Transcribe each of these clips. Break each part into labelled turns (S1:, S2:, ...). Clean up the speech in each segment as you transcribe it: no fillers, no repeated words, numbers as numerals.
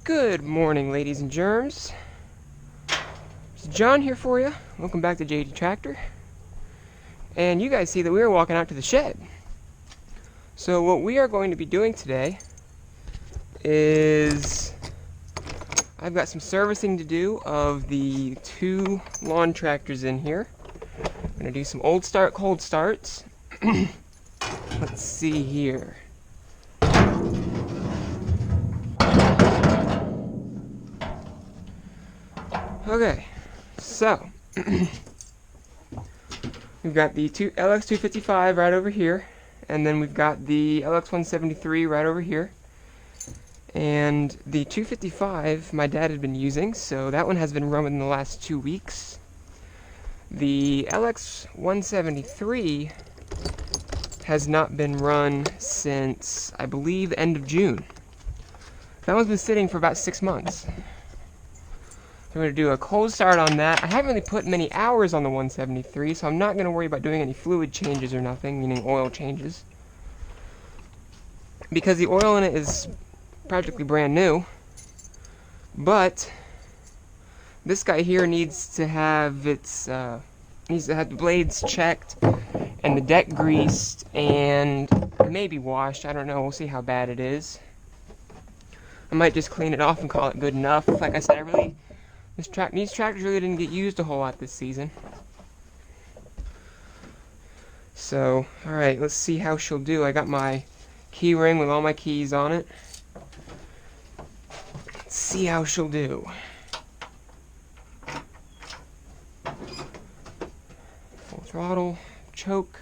S1: Good morning, ladies and germs. It's John here for you. Welcome back to JD Tractor. And you guys see that we are walking out to the shed. So what we are going to be doing today is I've got some servicing to do of the two lawn tractors in here. I'm going to do some old start, cold starts. Let's see here. Okay, so we've got the LX255 right over here, and then we've got the LX173 right over here. And the 255 my dad had been using, so that one has been run in the last 2 weeks. The LX173 has not been run since, I believe, end of June. That one's been sitting for about 6 months. I'm going to do a cold start on that. I haven't really put many hours on the 173, so I'm not going to worry about doing any fluid changes or nothing, meaning oil changes. Because the oil in it is practically brand new. But this guy here needs to have the blades checked and the deck greased and maybe washed. I don't know. We'll see how bad it is. I might just clean it off and call it good enough. Like I said, these tractors really didn't get used a whole lot this season. So, alright, let's see how she'll do. I got my key ring with all my keys on it. Let's see how she'll do. Full throttle, choke.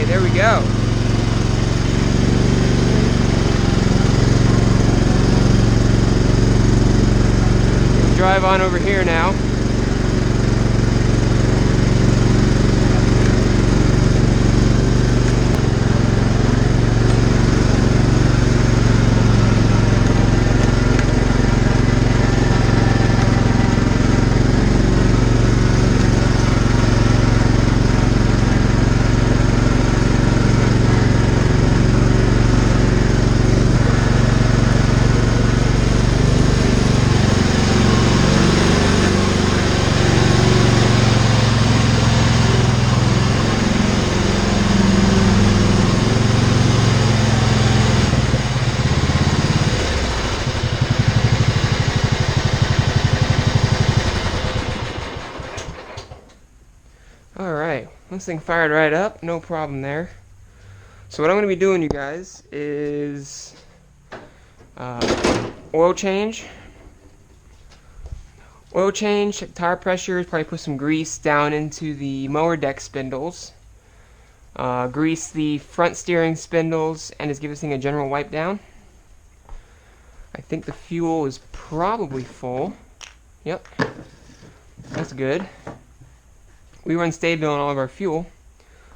S1: There we go. We'll drive on over here now. Alright, this thing fired right up, no problem there. So what I'm going to be doing, you guys, is oil change, check tire pressures, probably put some grease down into the mower deck spindles, grease the front steering spindles, and just give this thing a general wipe down. I think the fuel is probably full. Yep, that's good. We run Sta-Bil in all of our fuel.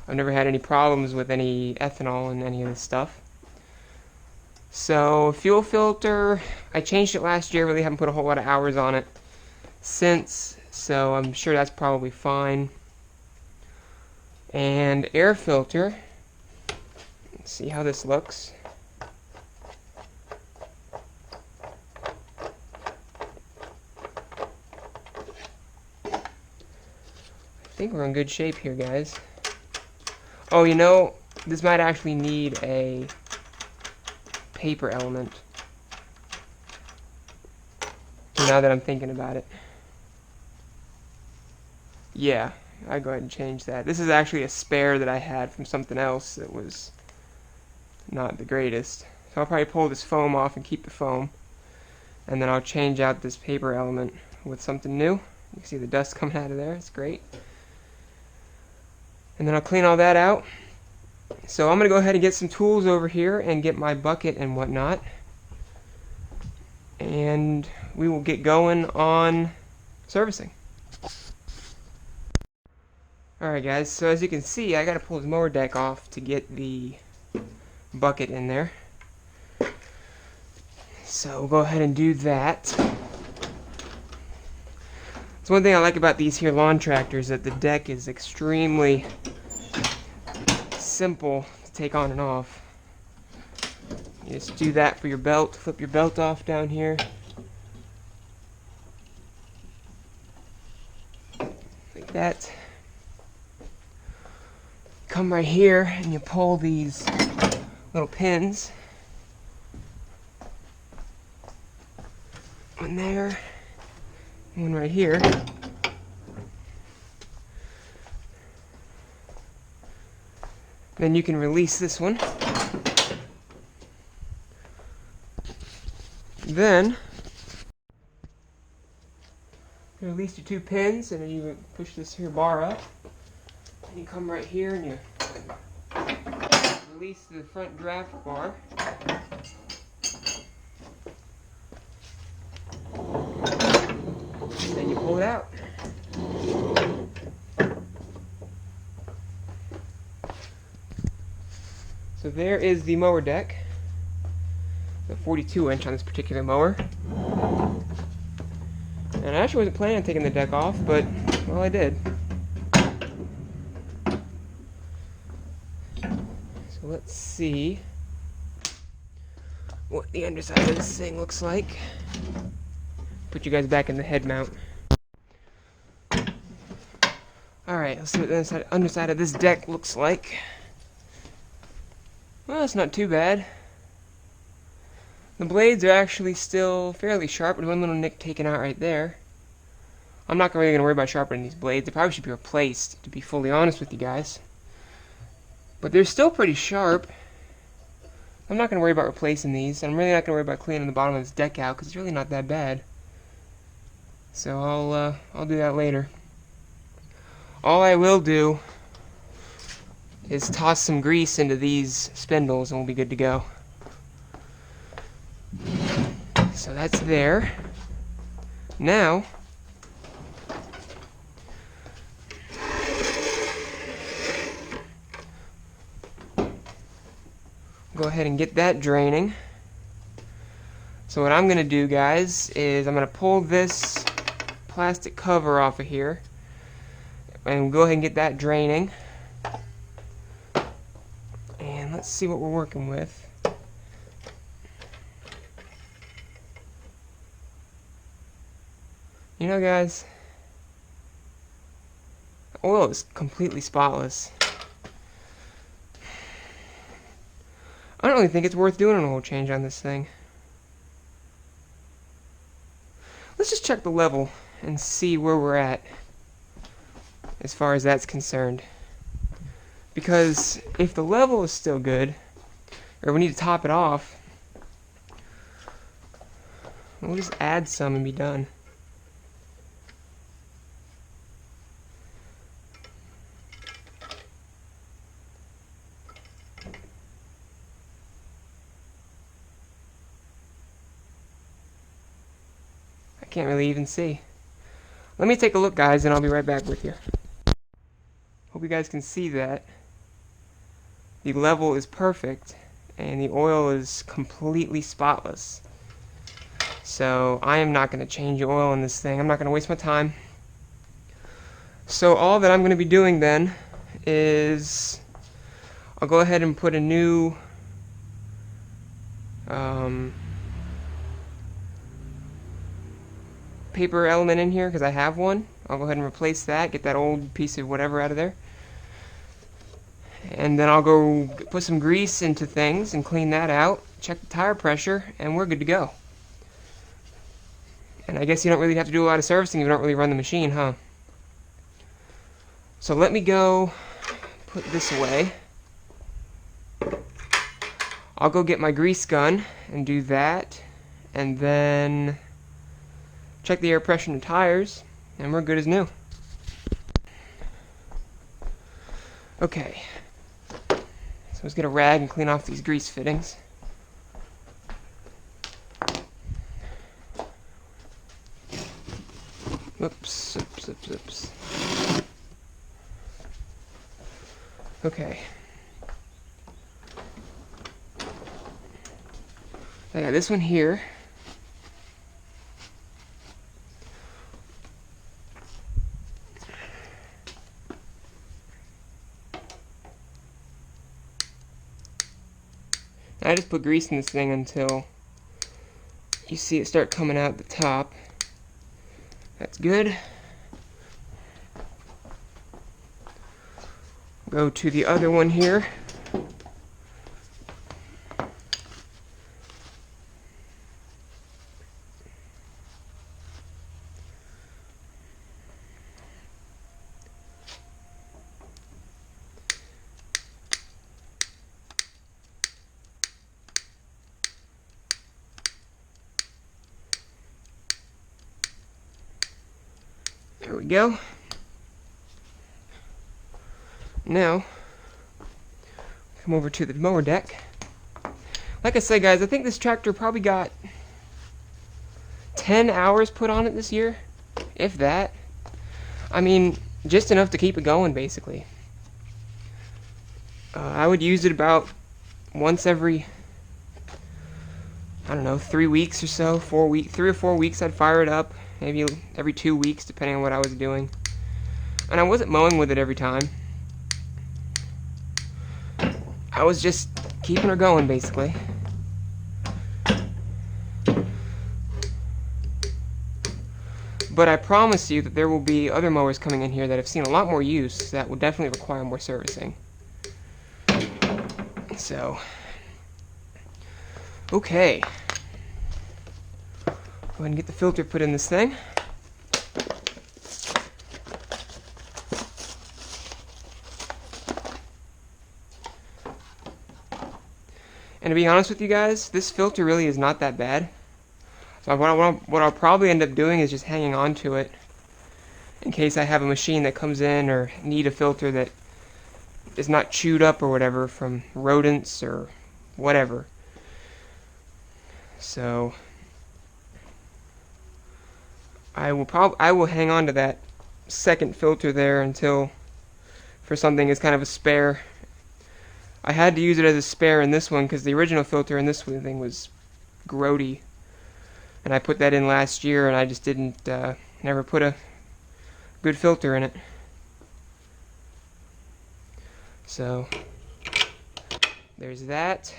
S1: I've never had any problems with any ethanol in any of this stuff. So, fuel filter, I changed it last year, really haven't put a whole lot of hours on it since, so I'm sure that's probably fine. And air filter, let's see how this looks. I think we're in good shape here, guys. Oh, you know, this might actually need a paper element. Now that I'm thinking about it. Yeah, I'll go ahead and change that. This is actually a spare that I had from something else that was not the greatest. So I'll probably pull this foam off and keep the foam. And then I'll change out this paper element with something new. You can see the dust coming out of there. It's great. And then I'll clean all that out. So I'm going to go ahead and get some tools over here and get my bucket and whatnot. And we will get going on servicing. Alright guys, so as you can see, I gotta pull his mower deck off to get the bucket in there. So we'll go ahead and do that. So one thing I like about these here lawn tractors is that the deck is extremely simple to take on and off. You just do that for your belt, flip your belt off down here. Like that. Come right here and you pull these little pins. One there, one right here. Then you can release this one. Then you release your two pins, and then you push this here bar up. And you come right here and you release the front draft bar. And then you pull it out. So there is the mower deck. The 42-inch on this particular mower. And I actually wasn't planning on taking the deck off, but, well, I did. So let's see what the underside of this thing looks like. Put you guys back in the head mount. Alright, let's see what the underside of this deck looks like. Well, it's not too bad. The blades are actually still fairly sharp, with one little nick taken out right there. I'm not really going to worry about sharpening these blades. They probably should be replaced, to be fully honest with you guys. But they're still pretty sharp. I'm not going to worry about replacing these. I'm really not going to worry about cleaning the bottom of this deck out, because it's really not that bad. So I'll do that later. All I will do is toss some grease into these spindles and we'll be good to go. So that's there. Now, go ahead and get that draining. So what I'm going to do, guys, is I'm going to pull this plastic cover off of here and go ahead and get that draining. And let's see what we're working with. You know, guys, the oil is completely spotless. I don't really think it's worth doing an oil change on this thing. Let's just check the level and see where we're at as far as that's concerned. Because if the level is still good, or we need to top it off, we'll just add some and be done. I can't really even see. Let me take a look, guys, and I'll be right back with you. Hope you guys can see that the level is perfect and the oil is completely spotless. So I am not going to change the oil in this thing. I'm not going to waste my time. So all that I'm going to be doing then is I'll go ahead and put a new paper element in here because I have one. I'll go ahead and replace that, get that old piece of whatever out of there. And then I'll go put some grease into things and clean that out, check the tire pressure, and we're good to go. And I guess you don't really have to do a lot of servicing if you don't really run the machine, huh? So let me go put this away. I'll go get my grease gun and do that, and then check the air pressure in the tires, and we're good as new. Okay, so let's get a rag and clean off these grease fittings. Oops, oops, oops, oops. Okay. I got this one here. I just put grease in this thing until you see it start coming out the top. That's good. Go to the other one here. There we go. Now, come over to the mower deck. Like I said, guys, I think this tractor probably got 10 hours put on it this year, if that. I mean, just enough to keep it going, basically. I would use it about once every, I don't know, 3 weeks or so, 3 or 4 weeks I'd fire it up, maybe every 2 weeks, depending on what I was doing. And I wasn't mowing with it every time. I was just keeping her going, basically. But I promise you that there will be other mowers coming in here that have seen a lot more use that will definitely require more servicing. So, okay. Go ahead and get the filter put in this thing. And to be honest with you guys, this filter really is not that bad. So what I'll probably end up doing is just hanging on to it in case I have a machine that comes in or need a filter that is not chewed up or whatever from rodents or whatever. So I will hang on to that second filter there until for something as kind of a spare. I had to use it as a spare in this one because the original filter in this thing was grody, and I put that in last year and I just didn't never put a good filter in it. So there's that.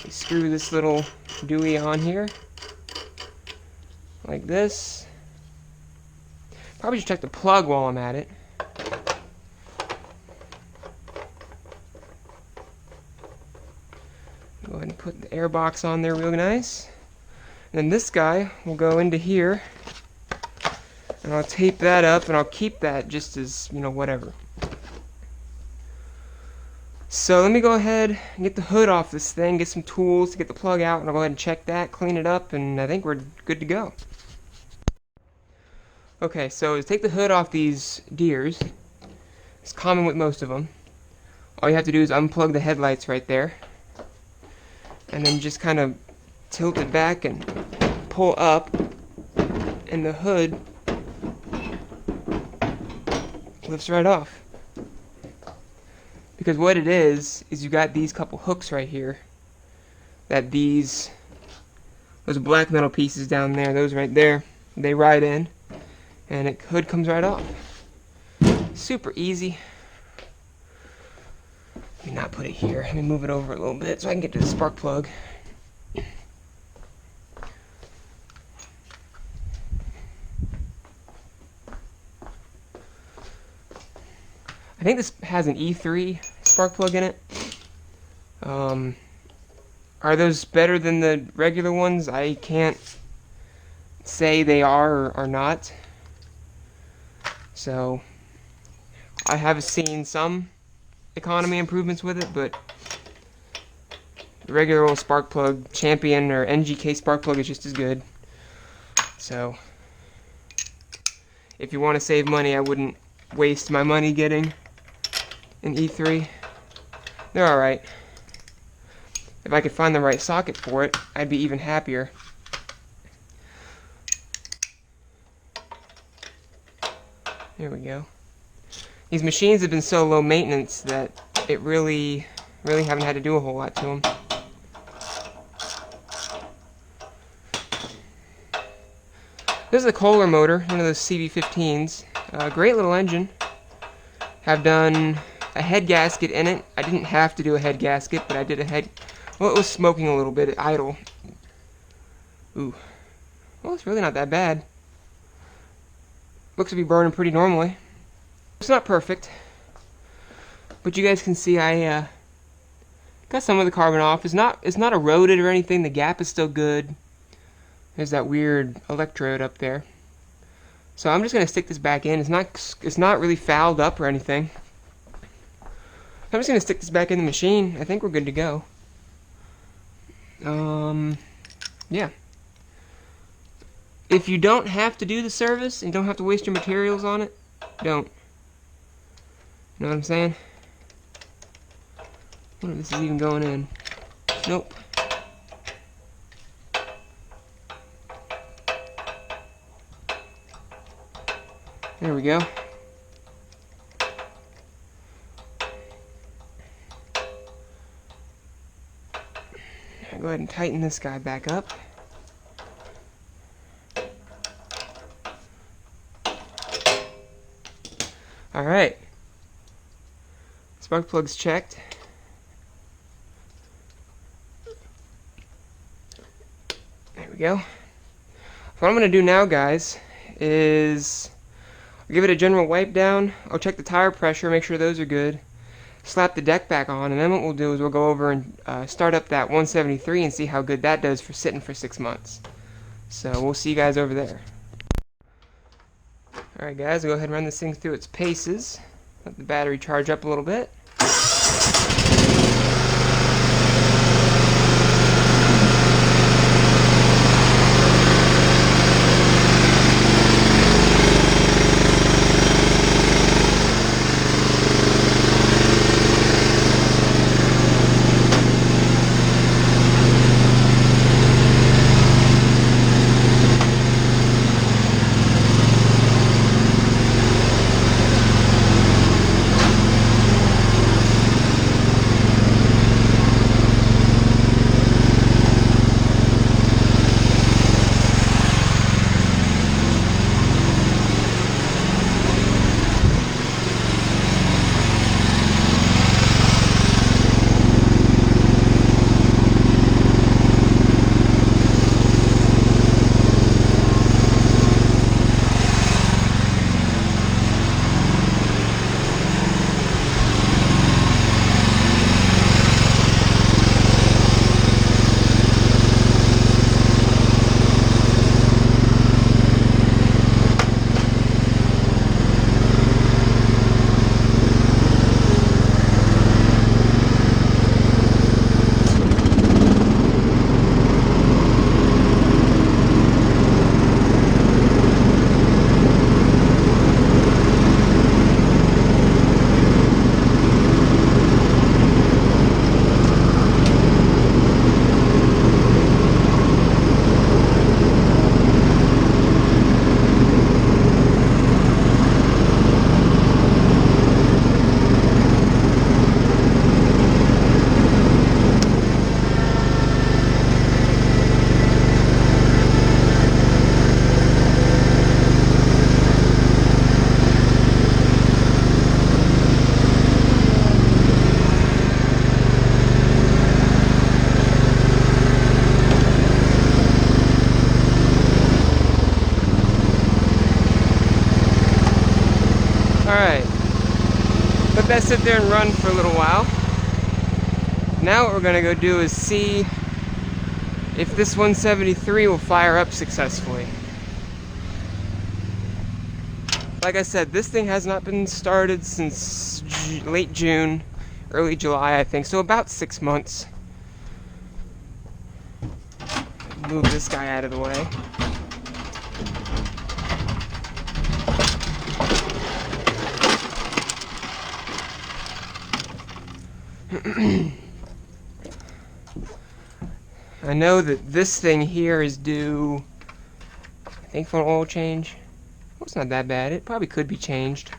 S1: We screw this little Dewey on here like this. Probably should check the plug while I'm at it. Go ahead and put the air box on there real nice. And then this guy will go into here, and I'll tape that up, and I'll keep that just as, you know, whatever. So let me go ahead and get the hood off this thing, get some tools to get the plug out, and I'll go ahead and check that, clean it up, and I think we're good to go. Okay, so to take the hood off these Deeres, it's common with most of them. All you have to do is unplug the headlights right there, and then just kind of tilt it back and pull up, and the hood lifts right off. Because what it is you got these couple hooks right here that those black metal pieces down there, those right there, they ride in, and the hood comes right off. Super easy. Let me not put it here. Let me move it over a little bit so I can get to the spark plug. I think this has an E3 spark plug in it. Are those better than the regular ones? I can't say they are or are not. So, I have seen some economy improvements with it, but the regular old spark plug, Champion or NGK spark plug is just as good. So, if you want to save money, I wouldn't waste my money getting an E3. They're alright. If I could find the right socket for it, I'd be even happier. There we go. These machines have been so low maintenance that it really haven't had to do a whole lot to them. This is a Kohler motor, one of those CB15s. Great little engine. Have done a head gasket in it. I didn't have to do a head gasket, but I did a head... Well, it was smoking a little bit at idle. Ooh. Well, it's really not that bad. Looks to be burning pretty normally. It's not perfect, but you guys can see I got some of the carbon off. It's not eroded or anything. The gap is still good. There's that weird electrode up there. So I'm just gonna stick this back in. It's not really fouled up or anything. I'm just gonna stick this back in the machine. I think we're good to go. Yeah. If you don't have to do the service and don't have to waste your materials on it, don't. You know what I'm saying? I wonder if this is even going in. Nope. There we go. I'll go ahead and tighten this guy back up. Alright. Spark plug's checked. There we go. So what I'm going to do now, guys, is I'll give it a general wipe down. I'll check the tire pressure, make sure those are good. Slap the deck back on, and then what we'll do is we'll go over and start up that 173 and see how good that does for sitting for 6 months. So we'll see you guys over there. Alright guys, we'll go ahead and run this thing through its paces. Let the battery charge up a little bit. Alright, let that sit there and run for a little while. Now what we're going to go do is see if this 173 will fire up successfully. Like I said, this thing has not been started since late June, early July I think, so about 6 months. Move this guy out of the way. I know that this thing here is due, I think, for an oil change. Well, it's not that bad. It probably could be changed.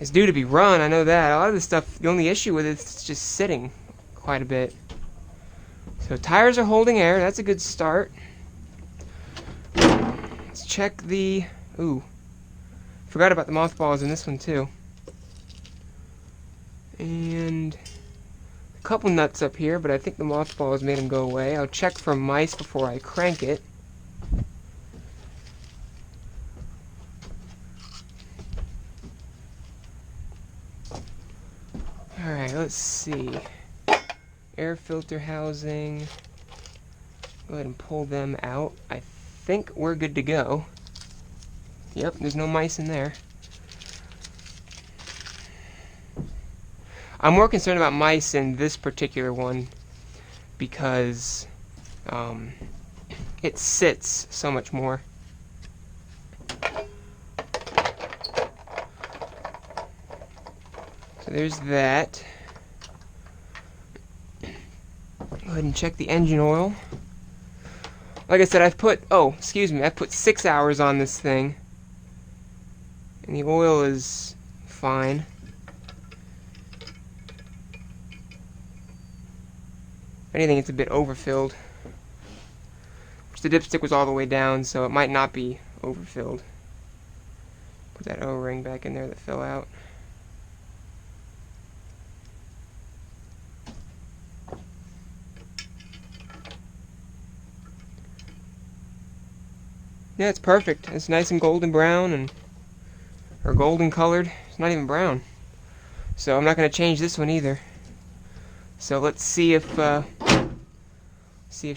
S1: is due to be run. I know that. A lot of this stuff, the only issue with it is it's just sitting quite a bit. So tires are holding air. That's a good start. Let's check the... Ooh. Forgot about the mothballs in this one too. And a couple nuts up here, but I think the mothballs made them go away. I'll check for mice before I crank it. Alright, let's see. Air filter housing. Go ahead and pull them out. I think we're good to go. Yep, there's no mice in there. I'm more concerned about mice in this particular one because it sits so much more. So there's that. Go ahead and check the engine oil. Like I said, I've put, I've put 6 hours on this thing. And the oil is fine. If anything, it's a bit overfilled. Which the dipstick was all the way down, so it might not be overfilled. Put that O-ring back in there that fell out. Yeah, it's perfect. It's nice and golden brown or golden colored. It's not even brown. So I'm not going to change this one either. So let's see if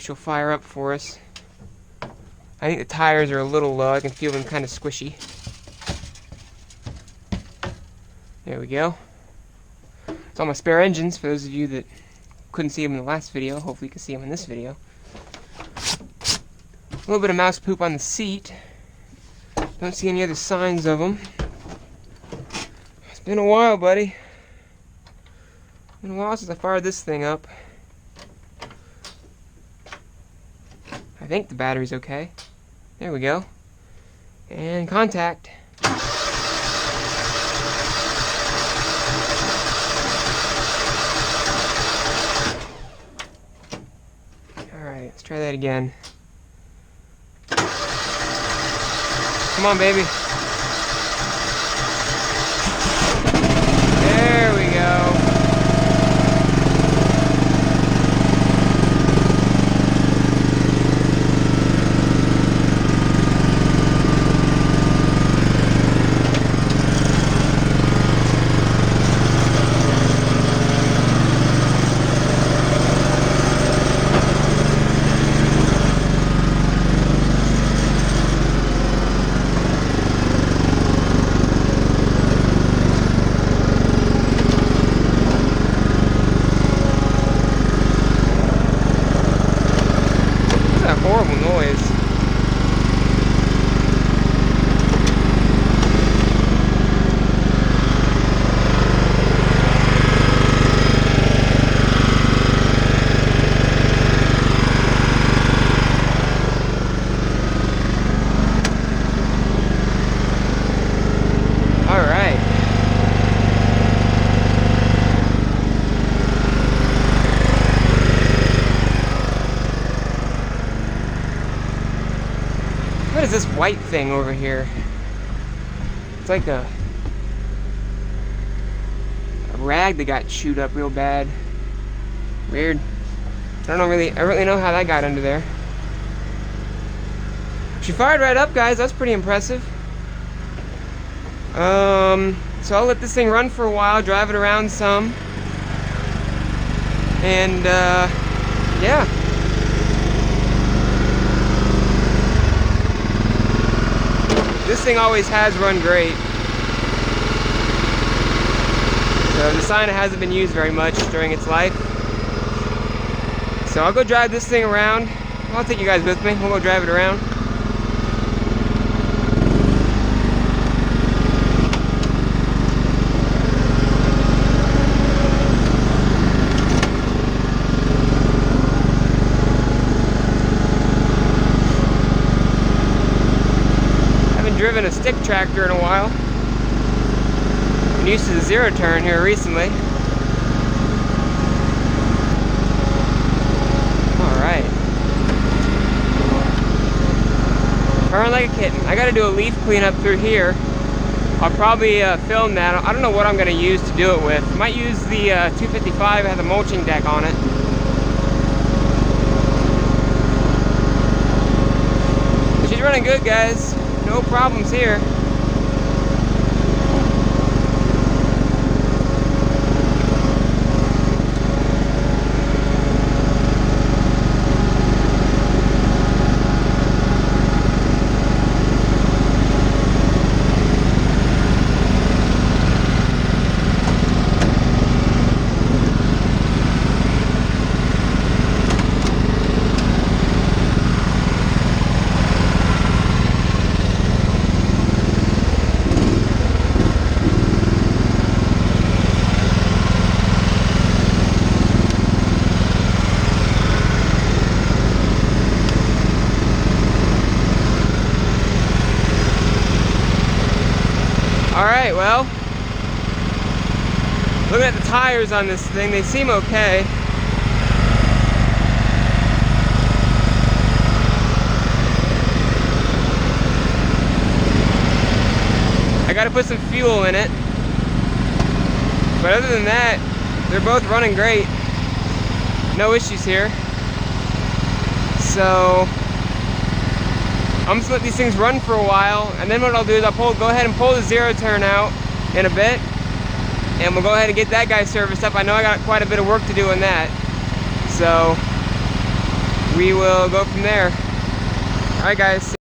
S1: she'll fire up for us. I think the tires are a little low. I can feel them kind of squishy. There we go. It's all my spare engines for those of you that couldn't see them in the last video. Hopefully you can see them in this video. A little bit of mouse poop on the seat. Don't see any other signs of them. It's been a while, buddy. Been a while since I fired this thing up. I think the battery's okay. There we go. And contact. Alright, let's try that again. Come on, baby. There we go. Horrible noise. All right. What is this white thing over here? It's like a rag that got chewed up real bad. Weird. I don't really know how that got under there. She fired right up, guys. That's pretty impressive. So I'll let this thing run for a while, drive it around some, and yeah. This thing always has run great. So the sign hasn't been used very much during its life. So I'll go drive this thing around. I'll take you guys with me. We'll go drive it around. Driven a stick tractor in a while. Been used to the zero turn here recently. Alright. Turn like a kitten. I gotta do a leaf cleanup through here. I'll probably film that. I don't know what I'm gonna use to do it with. Might use the 255, it has a mulching deck on it. She's running good, guys. No problems here. Alright, well, looking at the tires on this thing, they seem okay. I gotta put some fuel in it. But other than that, they're both running great. No issues here. So I'm just gonna let these things run for a while, and then what I'll do is I'll go ahead and pull the zero turn out in a bit, and we'll go ahead and get that guy serviced up. I know I got quite a bit of work to do in that, so we will go from there. Alright guys.